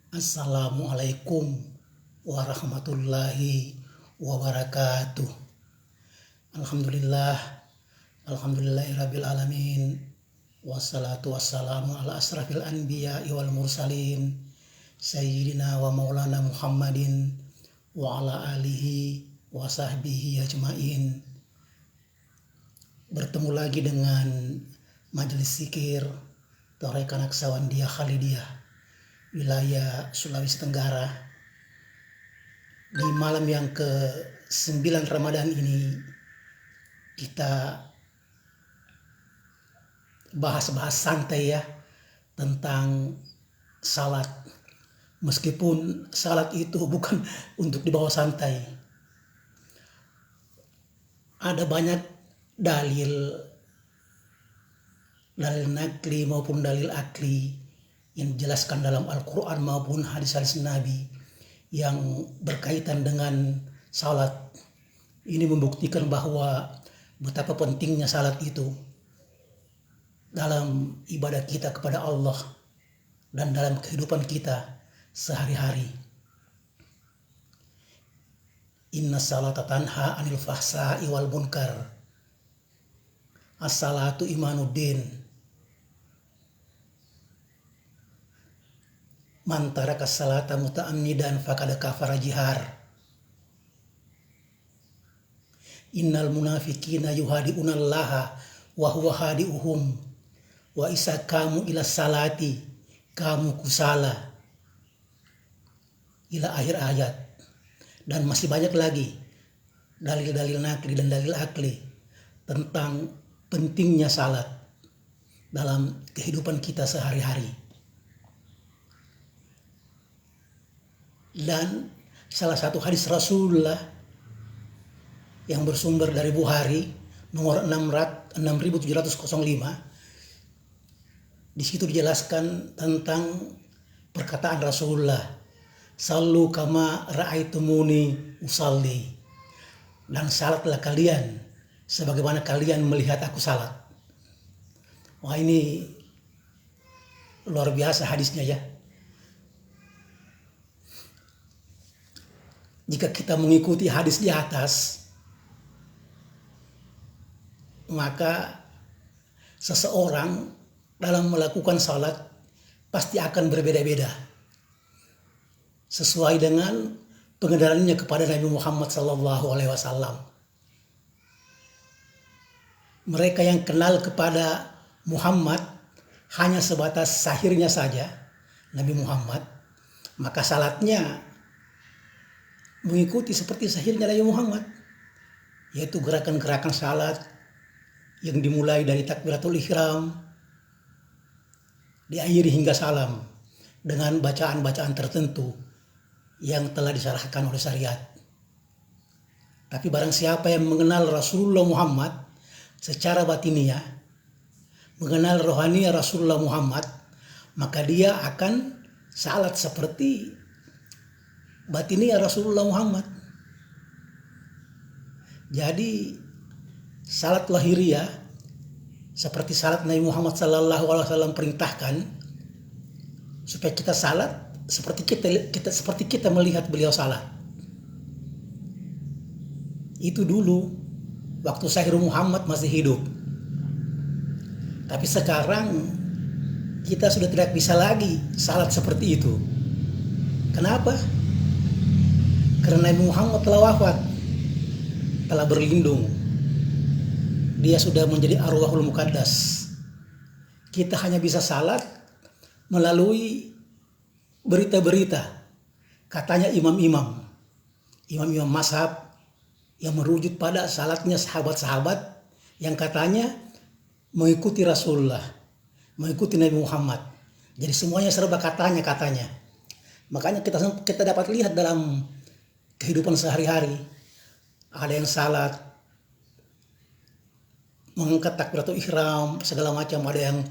Assalamualaikum warahmatullahi wabarakatuh. Alhamdulillah, alhamdulillahirabbil alamin. Wassalatu wassalamu ala asrafil anbiya'i wal mursalin sayyidina wa maulana Muhammadin wa ala alihi wa sahbihi ajmain. Bertemu lagi dengan majelis zikir Tarekat Naqsabandiyah Khalidiyah wilayah Sulawesi Tenggara. Di malam yang ke-9 Ramadan ini kita bahas-bahas santai ya tentang salat. Meskipun salat itu bukan untuk dibawa santai. Ada banyak dalil nakli maupun dalil akli yang dijelaskan dalam Al-Quran maupun hadis-hadis Nabi yang berkaitan dengan salat. Ini membuktikan bahwa betapa pentingnya salat itu dalam ibadah kita kepada Allah dan dalam kehidupan kita sehari-hari. Inna salata tanha anil fahsa'i wal munkar. As-salatu imanuddin. Man taraka salata muta'ammidan faqad kafara jihar. Innal munafiqina yuhadi'unallaha wa huwa hadi'uhum wa isa kamu ila salati kamu kusala. Ila akhir ayat. Dan masih banyak lagi dalil-dalil nakli dan dalil akli tentang pentingnya salat dalam kehidupan kita sehari-hari. Dan salah satu hadis Rasulullah yang bersumber dari Bukhari nomor 6705, di situ dijelaskan tentang perkataan Rasulullah, sallu kama ra'aitumuni usalli, dan salatlah kalian sebagaimana kalian melihat aku salat. Wah, ini luar biasa hadisnya ya. Jika kita mengikuti hadis di atas, maka seseorang dalam melakukan salat pasti akan berbeda-beda sesuai dengan pengenalannya kepada Nabi Muhammad SAW. Mereka yang kenal kepada Muhammad hanya sebatas sahirnya saja, Nabi Muhammad, maka salatnya mengikuti seperti sahirnya Nabi Muhammad, yaitu gerakan-gerakan salat yang dimulai dari takbiratul ihram, diakhiri hingga salam dengan bacaan-bacaan tertentu yang telah disyarahkan oleh syariat. Tapi barang siapa yang mengenal Rasulullah Muhammad secara batiniah, mengenal rohaniah Rasulullah Muhammad, maka dia akan salat seperti batiniah Rasulullah Muhammad. Jadi salat lahiriah seperti salat Nabi Muhammad SAW perintahkan supaya kita salat seperti kita melihat beliau salat. Itu dulu waktu Syekh Muhammad masih hidup. Tapi sekarang kita sudah tidak bisa lagi salat seperti itu. Kenapa? Karena Nabi Muhammad telah wafat, telah berlindung. Dia sudah menjadi arwahul muqaddas. Kita hanya bisa salat melalui berita-berita, katanya imam-imam mazhab yang merujuk pada salatnya sahabat-sahabat yang katanya mengikuti Rasulullah, mengikuti Nabi Muhammad. Jadi semuanya serba katanya. Makanya kita dapat lihat dalam kehidupan sehari-hari, ada yang salat mengangkat takbiratul ihram segala macam, ada yang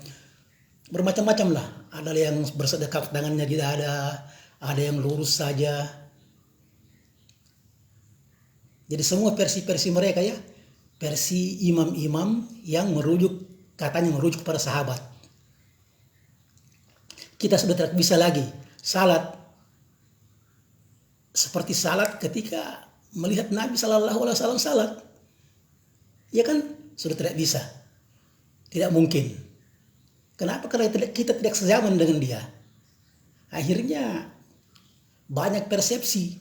bermacam-macam lah, ada yang bersedekap tangannya di dada, ada yang lurus saja. Jadi semua versi-versi mereka ya, versi imam-imam yang katanya merujuk pada sahabat. Kita sudah tidak bisa lagi salat seperti salat ketika melihat Nabi Shallallahu Alaihi Wasallam salat. Ya kan sudah tidak bisa, tidak mungkin. Kenapa? Karena kita tidak sezaman dengan dia. Akhirnya banyak persepsi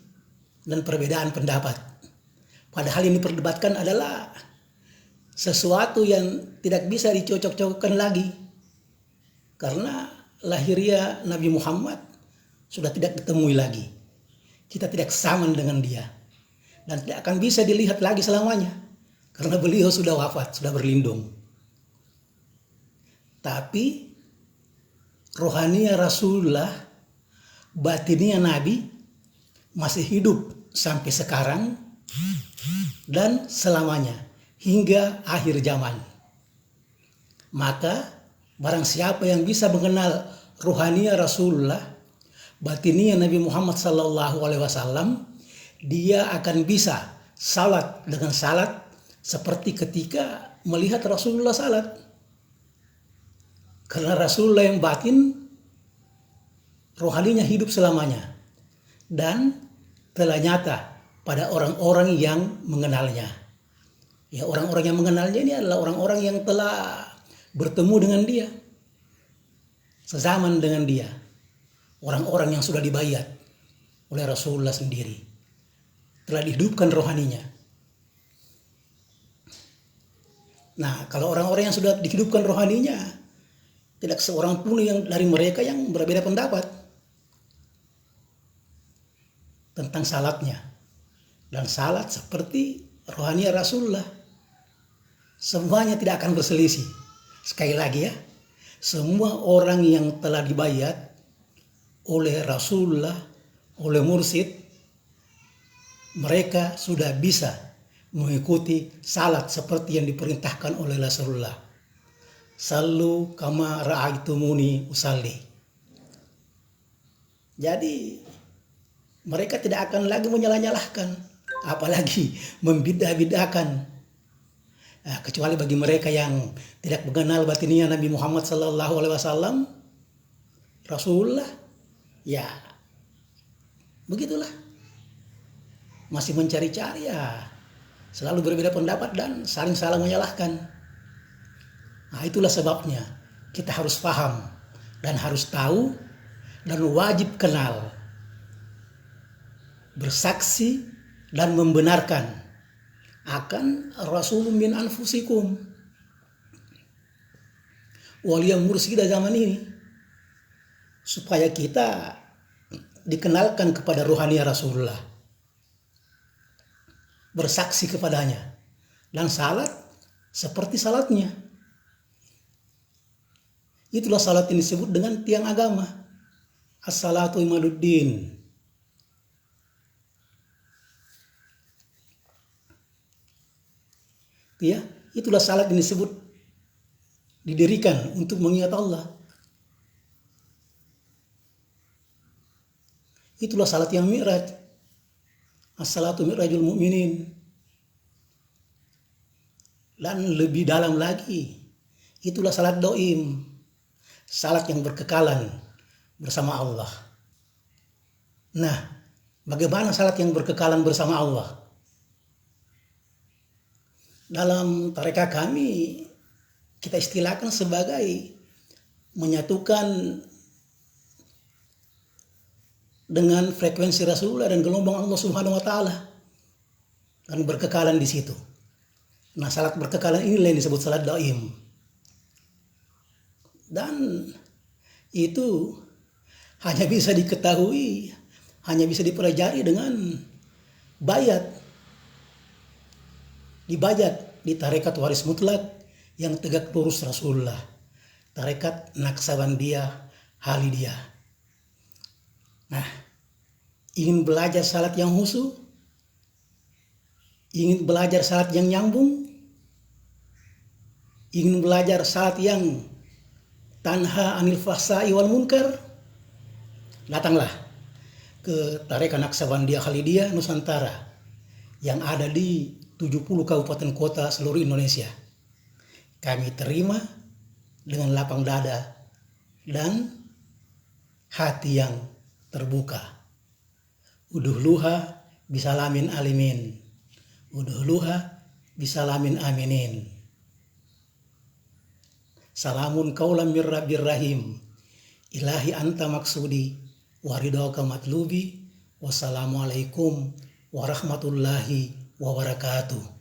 dan perbedaan pendapat. Padahal yang diperdebatkan adalah sesuatu yang tidak bisa dicocok-cocokkan lagi. Karena lahiriah Nabi Muhammad sudah tidak ditemui lagi. Kita tidak sama dengan dia. Dan tidak akan bisa dilihat lagi selamanya. Karena beliau sudah wafat, sudah berlindung. Tapi rohaniah Rasulullah, batiniah Nabi masih hidup sampai sekarang dan selamanya hingga akhir zaman. Maka barang siapa yang bisa mengenal rohaniah Rasulullah, batiniah Nabi Muhammad SAW, dia akan bisa salat dengan salat seperti ketika melihat Rasulullah salat. Karena Rasulullah yang batin, rohaninya hidup selamanya. Dan telah nyata pada orang-orang yang mengenalnya. Ya, orang-orang yang mengenalnya ini adalah orang-orang yang telah bertemu dengan dia. Sezaman dengan dia. Orang-orang yang sudah dibayat oleh Rasulullah sendiri. Telah dihidupkan rohaninya. Nah, kalau orang-orang yang sudah dihidupkan rohaninya, tidak seorang pun yang dari mereka yang berbeda pendapat tentang salatnya. Dan salat seperti rohaniah Rasulullah. Semuanya tidak akan berselisih. Sekali lagi ya, semua orang yang telah dibayat oleh Rasulullah, oleh mursyid, mereka sudah bisa mengikuti salat seperti yang diperintahkan oleh Rasulullah. Sallu kama ra'aitumuni usalli. Jadi mereka tidak akan lagi menyalah-nyalahkan, apalagi membidah-bidahkan. Nah, kecuali bagi mereka yang tidak mengenal batiniah Nabi Muhammad SAW, Rasulullah, ya begitulah. Masih mencari-cari ya. Selalu berbeda pendapat dan saling salah menyalahkan. Nah, itulah sebabnya kita harus paham dan harus tahu dan wajib kenal, bersaksi dan membenarkan akan Rasulun min anfusikum, waliya mursyida zaman ini, supaya kita dikenalkan kepada rohaniah Rasulullah, bersaksi kepadanya, dan salat seperti salatnya. Itulah salat yang disebut dengan tiang agama. As-salatu imaduddin. Ya, itulah salat yang disebut didirikan untuk mengingat Allah. Itulah salat yang mi'raj. As-salatu mi'rajul mu'minin. Dan lebih dalam lagi, itulah salat doim, salat yang berkekalan bersama Allah. Nah, bagaimana salat yang berkekalan bersama Allah? Dalam tarekat kami, kita istilahkan sebagai menyatukan dengan frekuensi Rasulullah dan gelombang Allah Subhanahu wa taala, dan berkekalan di situ. Nah, salat berkekalan inilah yang disebut salat daim. Dan itu hanya bisa diketahui, hanya bisa dipelajari dengan bayat. Dibayat di tarekat waris mutlak yang tegak lurus Rasulullah. Tarekat Naqsabandiyah Halidiyah. Nah, ingin belajar salat yang khusyuk, ingin belajar salat yang nyambung, ingin belajar salat yang tanha anil fahsai wal munkar, datanglah ke tarekat Naqsabandiyah Halidiyah Nusantara yang ada di 70 kabupaten kota seluruh Indonesia. Kami terima dengan lapang dada dan hati yang terbuka Uduhluha bisalamin alimin. Uduhluha bisalamin aminin. Salamun qaulam mir rabbir rahim. Ilahi anta maksudi waridhaka matlubi. Wassalamualaikum warahmatullahi wabarakatuh.